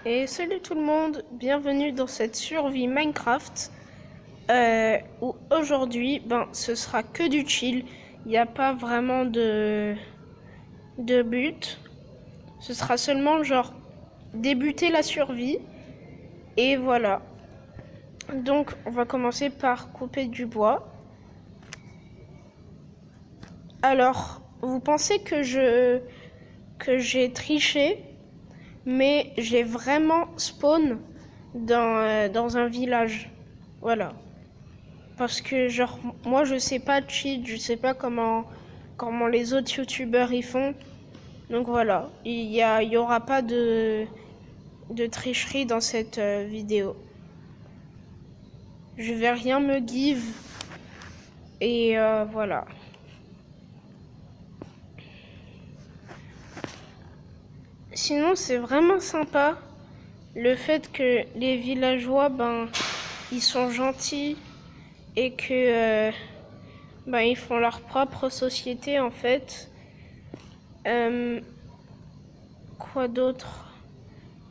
Et salut tout le monde, bienvenue dans cette survie Minecraft où aujourd'hui ce sera que du chill, il n'y a pas vraiment de but, ce sera seulement genre débuter la survie et voilà. Donc on va commencer par couper du bois. Alors vous pensez que j'ai triché, mais j'ai vraiment spawn dans un village. Voilà. Parce que genre moi je sais pas cheat, je sais pas comment les autres youtubeurs y font. Donc voilà, il y aura pas de tricherie dans cette vidéo. Je vais rien me give et voilà. Sinon c'est vraiment sympa le fait que les villageois ils sont gentils et que ils font leur propre société en fait. Quoi d'autre?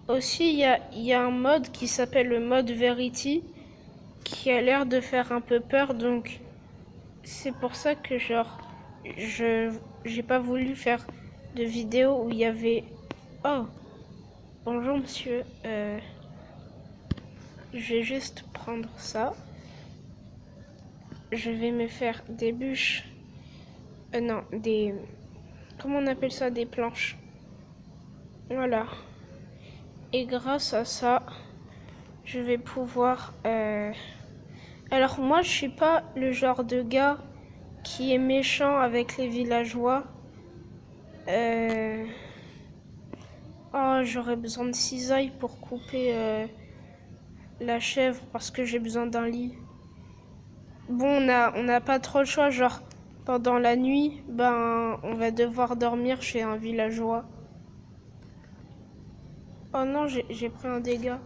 Aussi, il y a un mode qui s'appelle le mode Verity qui a l'air de faire un peu peur, donc c'est pour ça que genre j'ai pas voulu faire de vidéo où il y avait... Oh, bonjour monsieur, je vais juste prendre ça. Je vais me faire des bûches. Non, des... Comment on appelle ça? Des planches. Voilà. Et grâce à ça, je vais pouvoir... Alors moi, je suis pas le genre de gars qui est méchant avec les villageois. Oh, j'aurais besoin de cisailles pour couper la chèvre parce que j'ai besoin d'un lit. Bon, on n'a pas trop le choix, genre pendant la nuit, on va devoir dormir chez un villageois. Oh non, j'ai pris un dégât.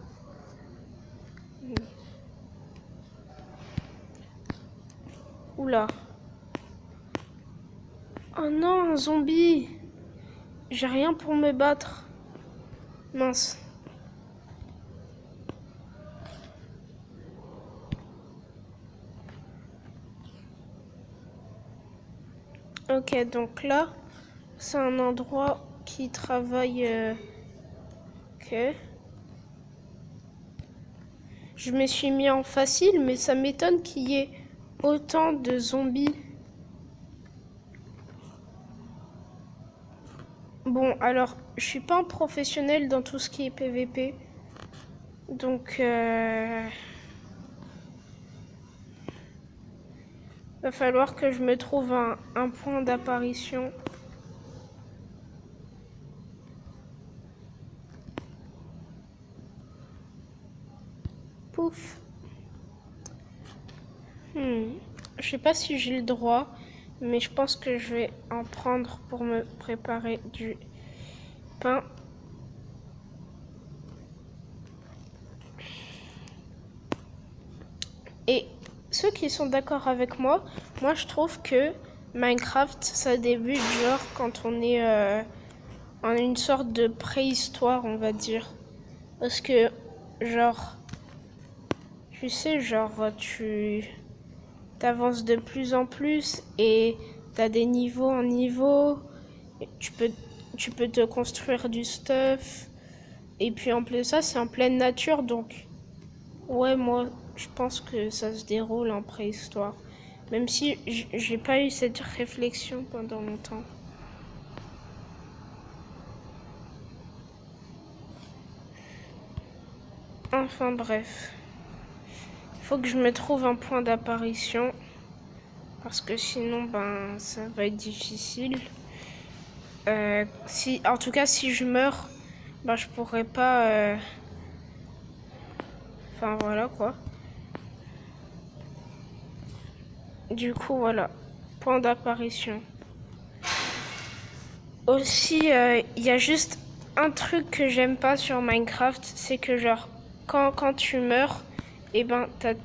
Oula. Oh non, un zombie. J'ai rien pour me battre. Mince. Ok, donc là, c'est un endroit qui travaille... Ok. Je me suis mis en facile, mais ça m'étonne qu'il y ait autant de zombies. Bon, alors, je suis pas un professionnel dans tout ce qui est PVP. Donc, va falloir que je me trouve un point d'apparition. Pouf. Je sais pas si j'ai le droit, mais je pense que je vais en prendre pour me préparer du pain. Et ceux qui sont d'accord avec moi, moi je trouve que Minecraft, ça débute genre quand on est en une sorte de préhistoire, on va dire. Parce que, genre, tu sais, genre, tu t'avances de plus en plus et t'as des niveaux en niveau. Et tu peux te construire du stuff. Et puis en plus de ça, c'est en pleine nature, donc ouais, moi, je pense que ça se déroule en préhistoire. Même si j'ai pas eu cette réflexion pendant longtemps. Enfin bref. Il faut que je me trouve un point d'apparition. Parce que sinon, ça va être difficile. En tout cas, si je meurs, je pourrais pas... Enfin, voilà, quoi. Du coup, voilà. Point d'apparition. Aussi, il y a juste un truc que j'aime pas sur Minecraft, c'est que genre, quand tu meurs, t'as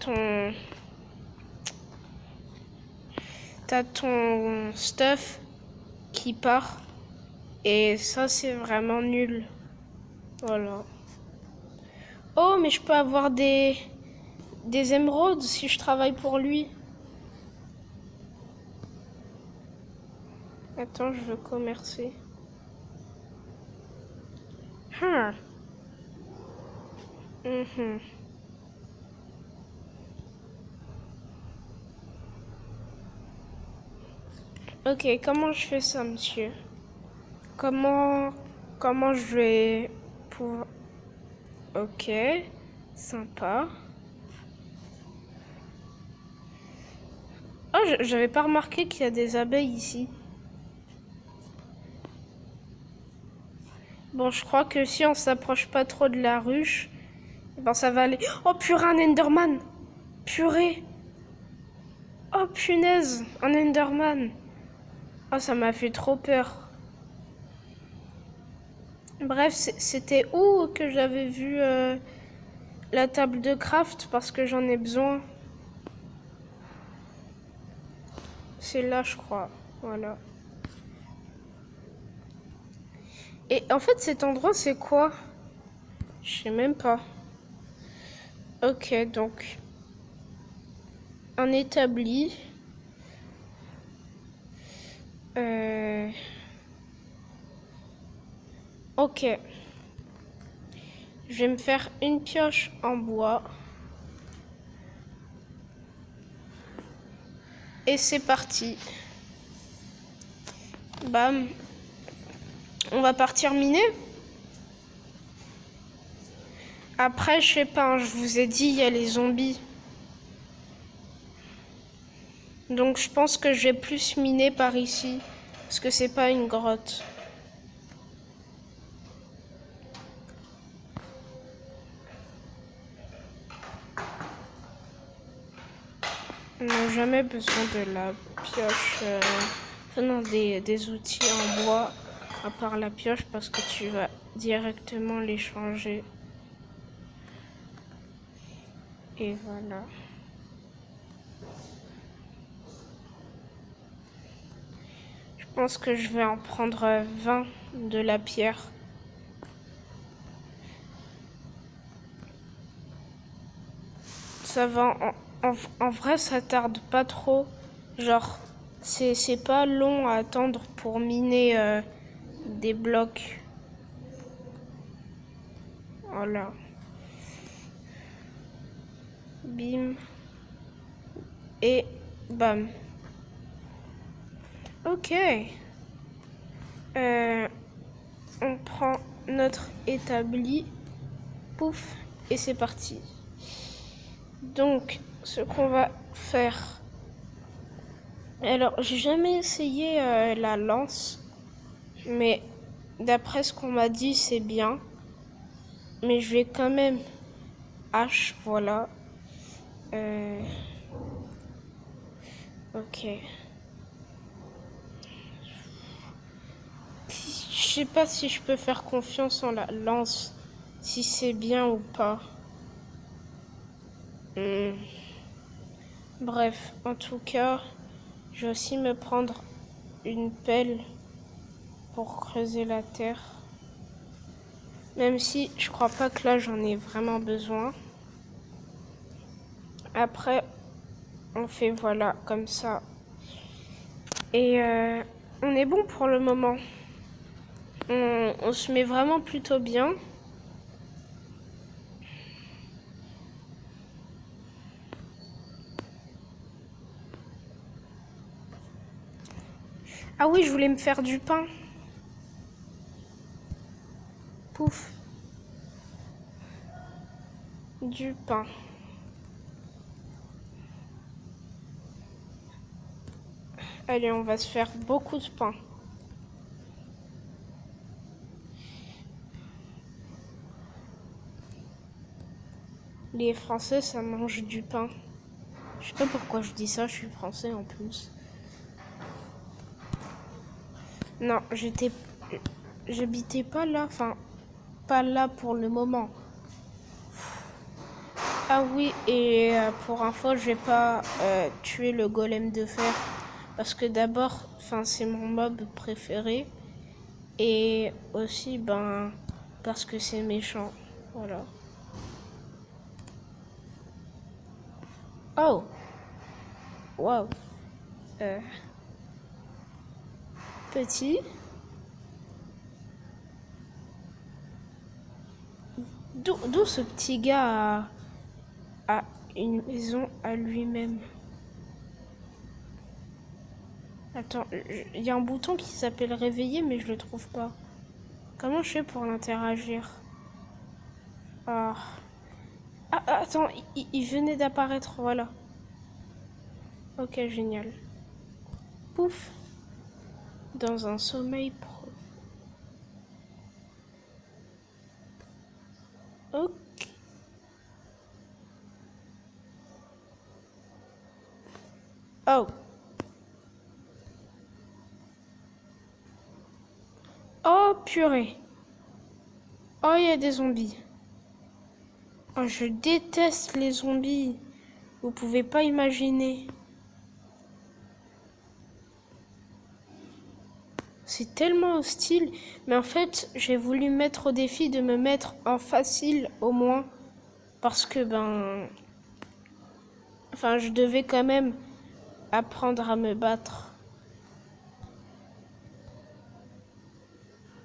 ton stuff qui part. Et ça, c'est vraiment nul. Voilà. Oh, mais je peux avoir des émeraudes si je travaille pour lui. Attends, je veux commercer. Mhm. Ok, comment je fais ça, monsieur? Comment je vais pouvoir... Ok, sympa. Oh, j'avais pas remarqué qu'il y a des abeilles ici. Bon, je crois que si on s'approche pas trop de la ruche, ben ça va aller... Oh purée, un Enderman! Purée! Oh punaise, un Enderman! Oh, ça m'a fait trop peur. Bref, c'était où que j'avais vu la table de craft parce que j'en ai besoin. C'est là, je crois. Voilà. Et en fait, cet endroit, c'est quoi? Je sais même pas. Ok, donc... Un établi. Ok. Je vais me faire une pioche en bois. Et c'est parti. Bam. On va partir miner. Après, je sais pas, hein, je vous ai dit, il y a les zombies. Donc je pense que je vais plus miner par ici. Parce que c'est pas une grotte. On n'a jamais besoin de la pioche. Enfin non, des outils en bois. À part la pioche parce que tu vas directement les changer. Et voilà. Je pense que je vais en prendre 20 de la pierre. Ça va, en vrai, ça tarde pas trop. Genre, c'est pas long à attendre pour miner des blocs. Voilà. Bim. Et bam. Ok. On prend notre établi. Pouf. Et c'est parti. Donc, ce qu'on va faire... Alors, j'ai jamais essayé la lance. Mais d'après ce qu'on m'a dit, c'est bien. Mais je vais quand même... H, voilà. Ok. Je sais pas si je peux faire confiance en la lance. Si c'est bien ou pas. Bref, en tout cas, je vais aussi me prendre une pelle pour creuser la terre. Même si je crois pas que là j'en ai vraiment besoin. Après, on fait voilà, comme ça. Et on est bon pour le moment. On se met vraiment plutôt bien. Ah oui, je voulais me faire du pain. Pouf. Du pain. Allez, on va se faire beaucoup de pain. Les Français, ça mange du pain. Je sais pas pourquoi je dis ça, je suis français en plus. Non, j'habitais pas là, enfin, pas là pour le moment. Ah oui, et pour info, je vais pas tuer le golem de fer. Parce que d'abord, enfin, c'est mon mob préféré. Et aussi, ben, parce que c'est méchant. Voilà. Oh, wow. Petit. D'où ce petit gars a une maison à lui-même? Attends, il y a un bouton qui s'appelle réveiller, mais je le trouve pas. Comment je fais pour l'interagir? Ah. Attends, il venait d'apparaître, voilà. Ok, génial. Pouf. Dans un sommeil pro. Ok. Oh. Oh, purée. Oh, il y a des zombies. Oh, je déteste les zombies. Vous pouvez pas imaginer. C'est tellement hostile. Mais en fait, j'ai voulu mettre au défi de me mettre en facile au moins. Parce que, enfin, je devais quand même apprendre à me battre.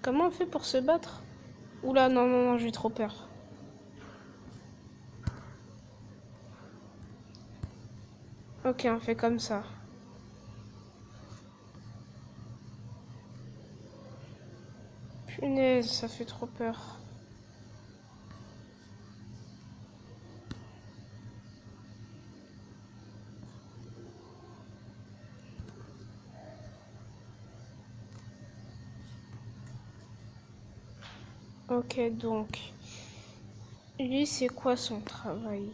Comment on fait pour se battre? Oula, non, non, non, j'ai trop peur. Ok, on fait comme ça. Punaise, ça fait trop peur. Ok, donc, lui, c'est quoi son travail?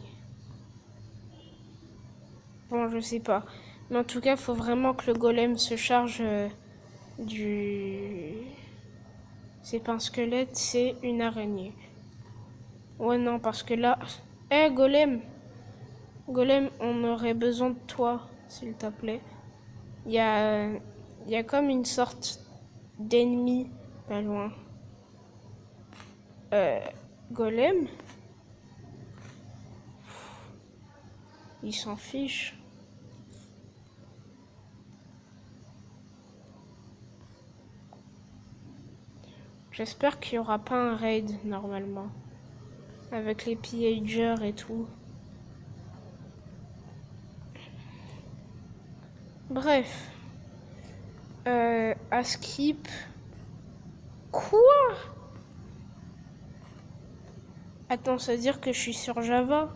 Bon, je sais pas. Mais en tout cas, faut vraiment que le golem se charge du... C'est pas un squelette, c'est une araignée. Ouais, non, parce que là... Eh, golem! Golem, on aurait besoin de toi, s'il te plaît. Il y a comme une sorte d'ennemi pas loin. Golem? Il s'en fiche. J'espère qu'il n'y aura pas un raid, normalement. Avec les pillagers et tout. Bref. À skip. Quoi? Attends, ça veut dire que je suis sur Java?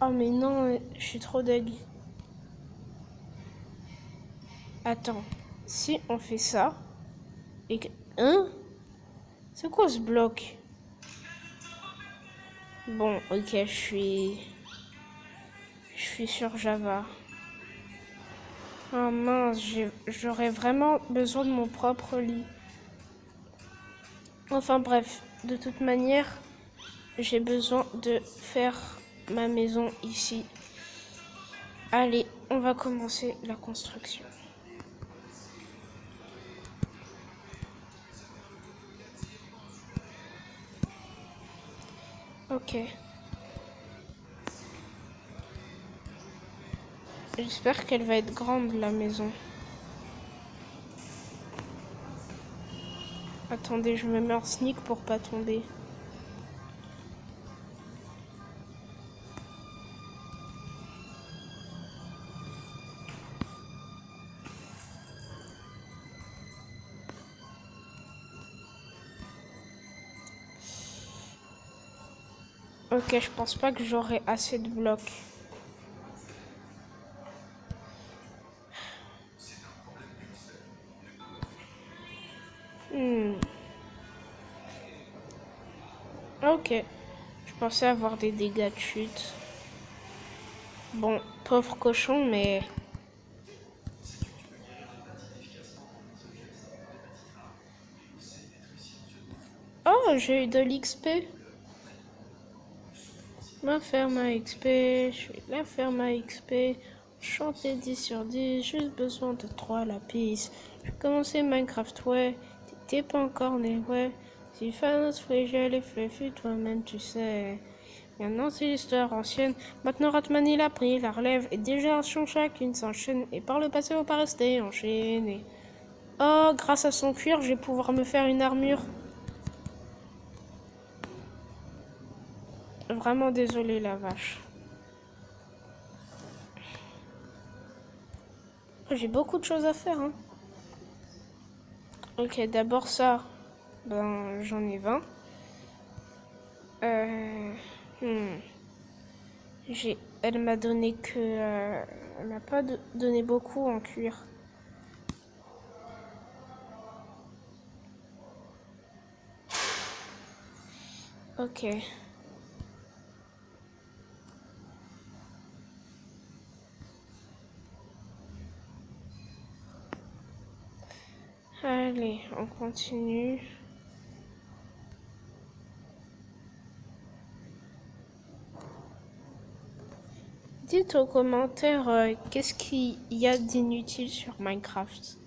Oh mais non, je suis trop deg. Attends, si on fait ça et que... Hein? C'est quoi ce bloc? Bon, ok, je suis sur Java. Oh mince, j'aurais vraiment besoin de mon propre lit. Enfin bref, de toute manière, j'ai besoin de faire ma maison ici. Allez, on va commencer la construction. Ok. J'espère qu'elle va être grande, la maison. Attendez, je me mets en sneak pour pas tomber. Ok, je pense pas que j'aurai assez de blocs. Ok. Je pensais avoir des dégâts de chute. Bon, pauvre cochon, mais... Oh, j'ai eu de l'XP. Ma ferme à XP, je vais la ferme à XP. Chanter 10 sur 10, juste besoin de 3 lapis. J'ai commencé Minecraft, ouais. T'es pas encore né, ouais. Si Thanos frigé les fluffy, toi-même tu sais. Maintenant, c'est l'histoire ancienne. Maintenant, Ratman il a pris la relève et des générations chacune s'enchaîne. Et par le passé, on pas rester enchaîné. Oh, grâce à son cuir, je vais pouvoir me faire une armure. Vraiment désolé, la vache. J'ai beaucoup de choses à faire, hein. Ok, d'abord ça, ben j'en ai 20. Hmm. Elle m'a donné que... elle m'a pas donné beaucoup en cuir. Ok. Allez, on continue. Dites aux commentaires qu'est-ce qu'il y a d'inutile sur Minecraft.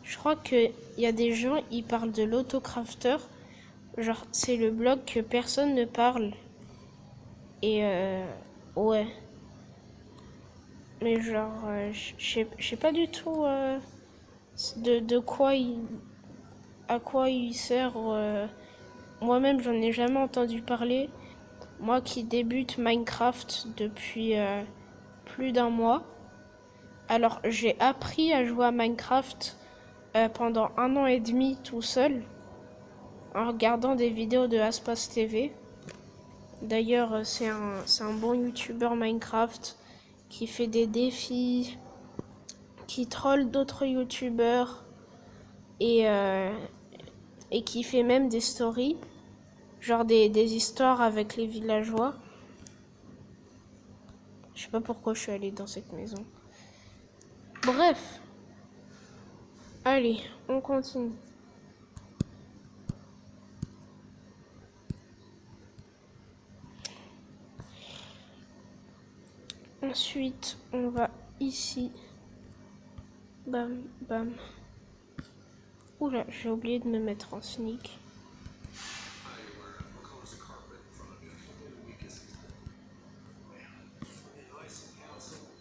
Je crois qu'il y a des gens, ils parlent de l'autocrafter. Genre, c'est le blog que personne ne parle. Et ouais. Mais genre, je sais pas du tout de quoi à quoi il sert. Moi-même, j'en ai jamais entendu parler. Moi qui débute Minecraft depuis plus d'un mois. Alors, j'ai appris à jouer à Minecraft pendant 1 an et demi tout seul, en regardant des vidéos de Aspas TV. D'ailleurs, c'est un bon youtubeur Minecraft qui fait des défis, qui troll d'autres youtubeurs et qui fait même des stories, genre des histoires avec les villageois. Je sais pas pourquoi je suis allée dans cette maison. Bref. Allez, on continue. Ensuite, on va ici. Bam, bam. Oula, j'ai oublié de me mettre en sneak.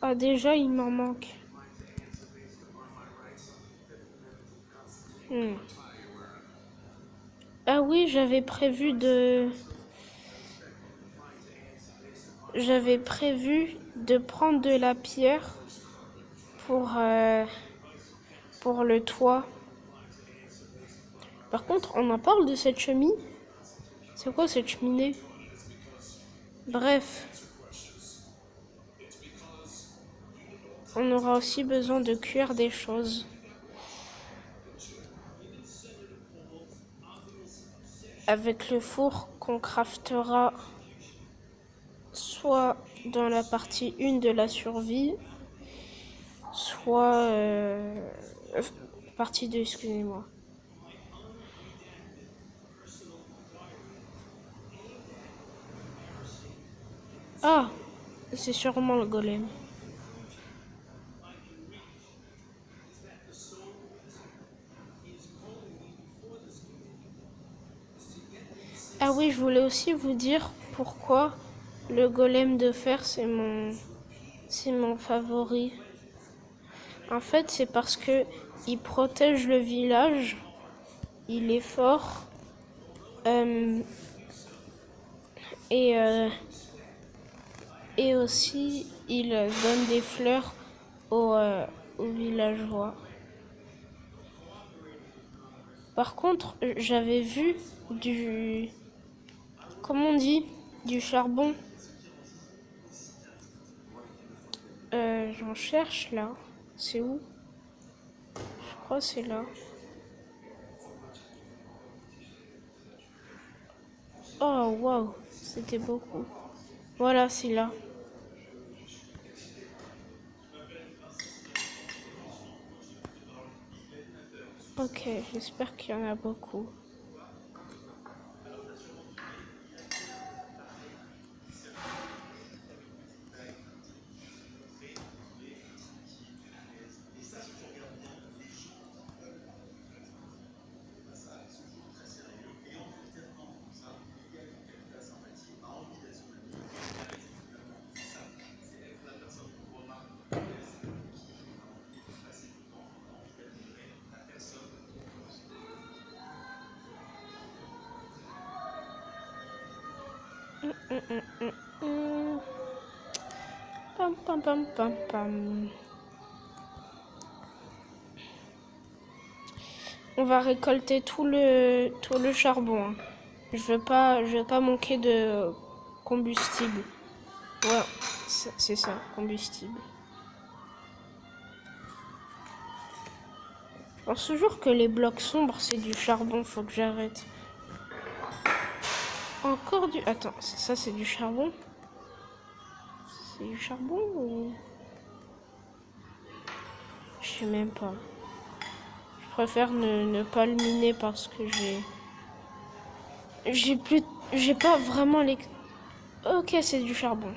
Ah, déjà, il m'en manque. Ah oui, j'avais prévu prendre de la pierre pour le toit. Par contre, on en parle de cette cheminée. C'est quoi cette cheminée? Bref. On aura aussi besoin de cuire des choses. Avec le four qu'on craftera soit dans la partie 1 de la survie, soit... partie 2, excusez-moi. Ah, c'est sûrement le golem. Ah oui, je voulais aussi vous dire pourquoi le golem de fer c'est mon favori. En fait, c'est parce que il protège le village, il est fort et aussi il donne des fleurs aux villageois. Par contre, j'avais vu comment on dit, du charbon. J'en cherche là. C'est où? Je crois que c'est là. Oh waouh, c'était beaucoup. Voilà, c'est là. Ok, j'espère qu'il y en a beaucoup. Pam, pam, pam, pam, pam. On va récolter tout le charbon. Hein. Je veux pas manquer de combustible. Ouais, c'est ça, combustible. Je pense toujours que les blocs sombres, c'est du charbon. Faut que j'arrête. Encore du... Attends, ça c'est du charbon? C'est du charbon ou... Je sais même pas. Je préfère ne pas le miner parce que j'ai pas vraiment Ok, c'est du charbon.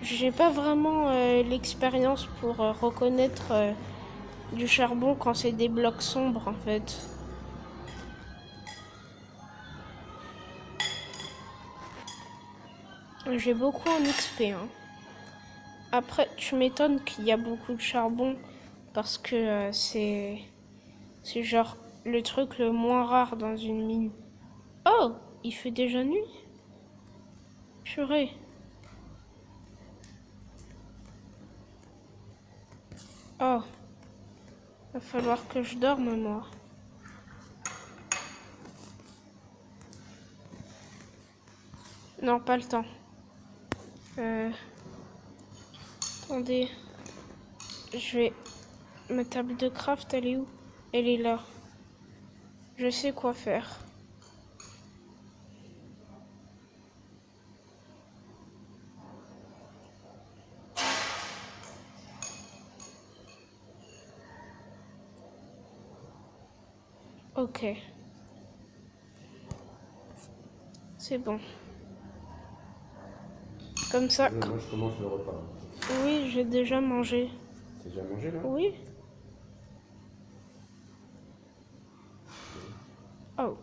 J'ai pas vraiment l'expérience pour reconnaître du charbon quand c'est des blocs sombres en fait. J'ai beaucoup en XP. Hein. Après, tu m'étonnes qu'il y a beaucoup de charbon parce que c'est genre le truc le moins rare dans une mine. Oh, il fait déjà nuit? Purée. Oh, va falloir que je dorme moi. Non, pas le temps. Attendez. Je vais... Ma table de craft, elle est où? Elle est là. Je sais quoi faire. Ok. C'est bon. Comme ça... Moi, je commence le repas. Oui, j'ai déjà mangé. T'as déjà mangé, là? Oui. Oh.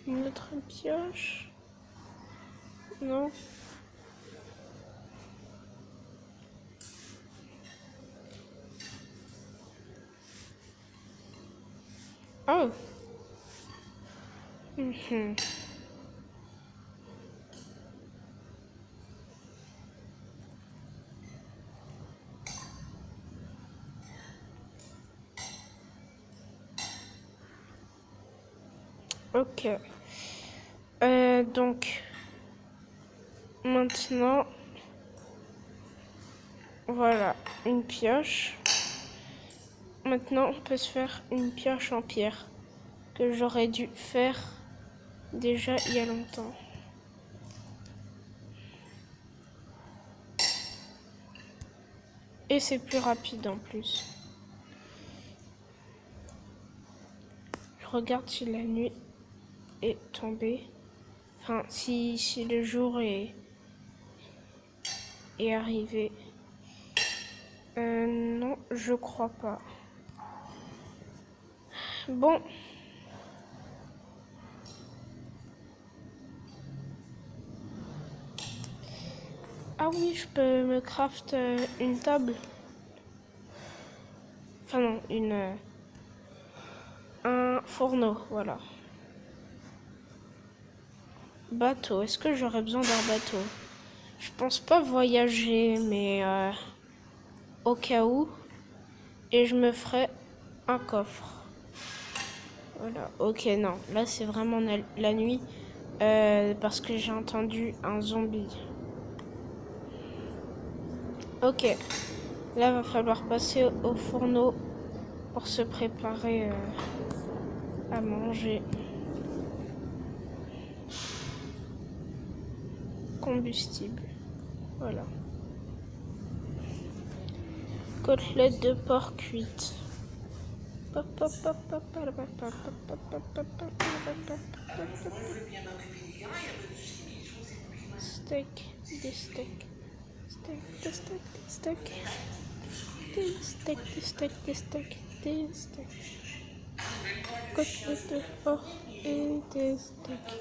Une autre pioche. Non. Oh. Ok. Donc, maintenant, voilà, une pioche. Maintenant, on peut se faire une pioche en pierre que j'aurais dû faire déjà il y a longtemps. Et c'est plus rapide en plus. Je regarde si la nuit est tombée. Enfin, si le jour est arrivé. Non, je crois pas. Bon. Ah oui, je peux me craft une table. Enfin non, un fourneau, voilà. Bateau, est-ce que j'aurais besoin d'un bateau? Je pense pas voyager, mais au cas où. Et je me ferai un coffre. Voilà, ok, non. Là, c'est vraiment la nuit. Parce que j'ai entendu un zombie. Ok. Là, va falloir passer au fourneau pour se préparer à manger. Combustible. Voilà. Côtelette de porc cuite. Steak, des steaks. Steak, des steaks, des steaks. Des steaks, des steaks, des steaks, des steaks. Côtelette de porc et des steaks.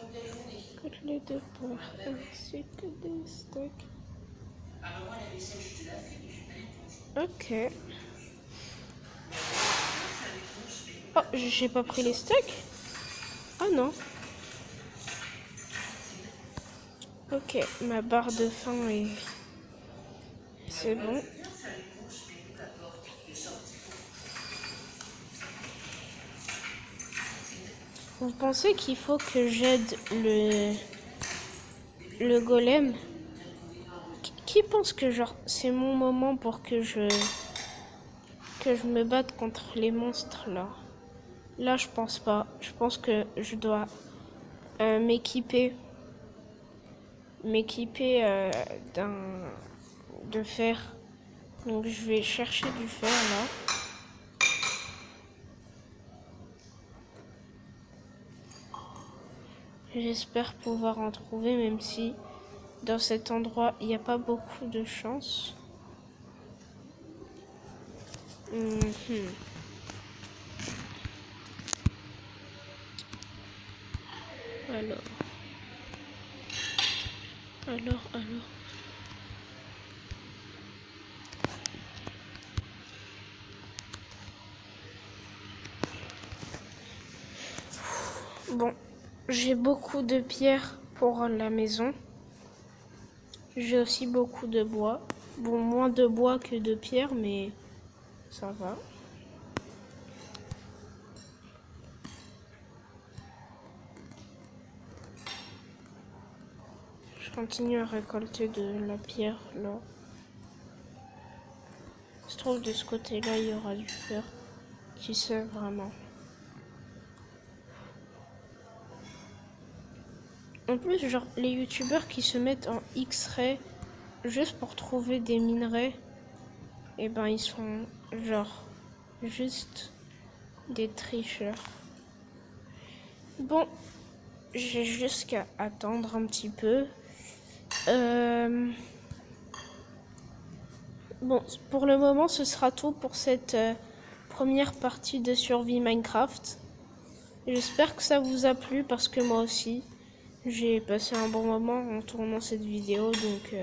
Côtelette de porc ainsi que des steaks. Ok. Oh, j'ai pas pris les steaks? Ah non. Ok, ma barre de faim est... C'est bon. Vous pensez qu'il faut que j'aide le golem? Qui pense que genre c'est mon moment pour que je me batte contre les monstres là? Là, je pense pas. Je pense que je dois m'équiper de fer. Donc je vais chercher du fer là. J'espère pouvoir en trouver, même si dans cet endroit il n'y a pas beaucoup de chance. Alors. Bon, j'ai beaucoup de pierres pour la maison. J'ai aussi beaucoup de bois. Bon, moins de bois que de pierres, mais ça va. Je continue à récolter de la pierre là. Je trouve de ce côté-là, il y aura du fer. Qui sait vraiment. En plus, genre, les youtubeurs qui se mettent en X-ray juste pour trouver des minerais, et ben ils sont genre juste des tricheurs. Bon, j'ai juste qu'à attendre un petit peu. Bon, pour le moment, ce sera tout pour cette première partie de survie Minecraft. J'espère que ça vous a plu parce que moi aussi, j'ai passé un bon moment en tournant cette vidéo. Donc,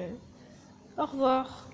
au revoir.